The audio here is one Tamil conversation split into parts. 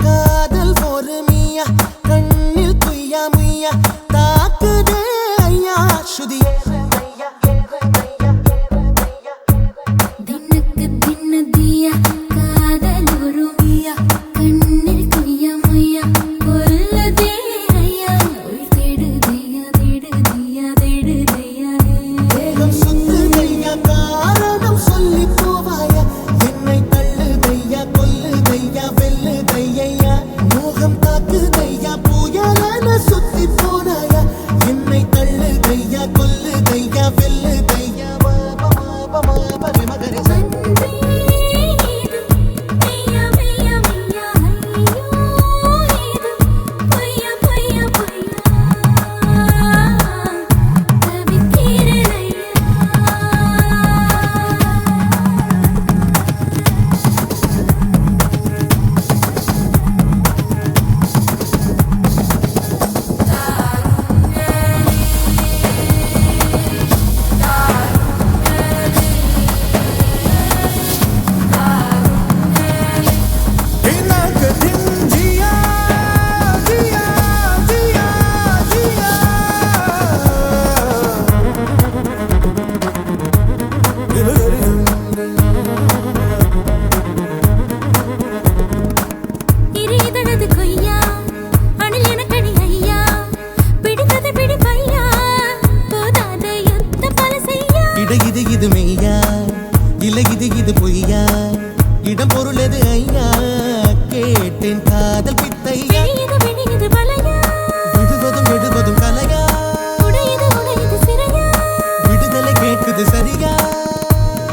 காதல் பொறுமையா கண்ணில் குய்யா முய்யா தாக்குதே ஐயா சுதி தினக்கு தினதியா காதல் பொறுமையா கண்ணில் குய்யா முய்யா கொல்லதே ஐயா தேடுதியா தேடுதியா தேடுதியா தேகம் சுத்துதையா காரணம் சொல்லி போவாயா என்னை தள்ளுதையா கொல்லுதையா வெல்லுதையா மோகம் தாக்குதையா புயலான சுத்தி போனாயா என்னை தள்ளுதையா கொல்லுதையா வெல்லுதையா மகரி இது மெய்யா இல்லை இது பொய்யா இடம் பொருள் எது ஐயா கேட்டேன் காதல் பித்தையா விடுவதும் விடுவதும் கலையா விடுதலை கேட்குது சரியா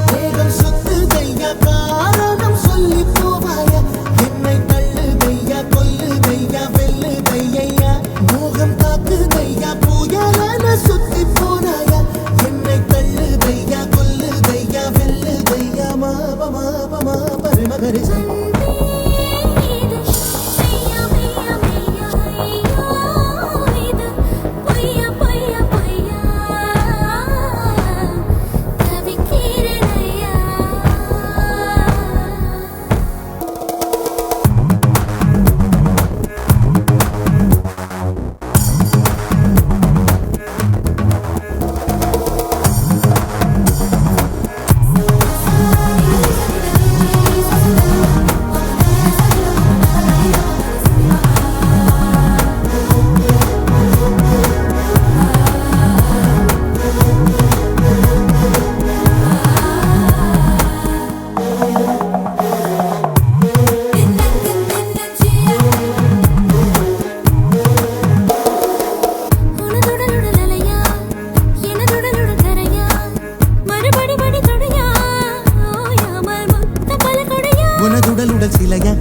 தேகம் சுத்துதையா காரணம் சொல்லி போவாயா என்னை தள்ளுதையா கொல்லுதையா வெல்லுதையா மோகம் தாக்குதையா புயலான சுத்தி போனாயா என்னை தள்ளுதையா கொல்லுதையா வெல்லுதையா மாப மாப மாப மகரி உனதுடலுடல் சிலையா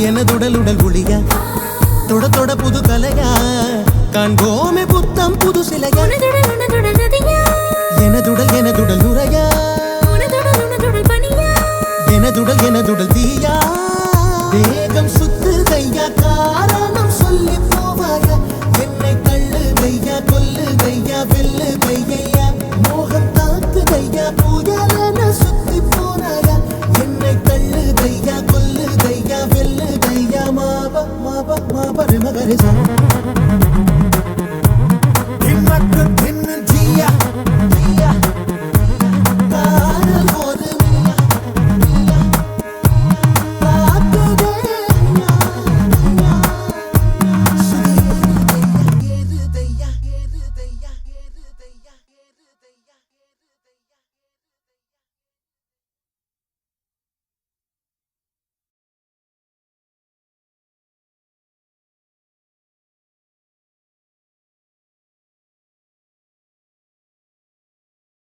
எனதுடலுடல் ஒளியா தொட தொட புது கலையா காண்போமே புத்தம் புது சிலையா எனதுடல் எனதுடல் நுரையா எனதுடல் எனதுடல் தீயா தேகம் சுத்துதையா காரணம் சொல்லி போவாயா என்னை தள்ளுதையா கொல்லுதையா வெல்லுதையா மோகம் தாக்குதையா புயலான சுத்தி போனாயா என்னை தள்ளுதையா கொல்லுதையா வெல்லுதையா மாப மாப மாப மகரி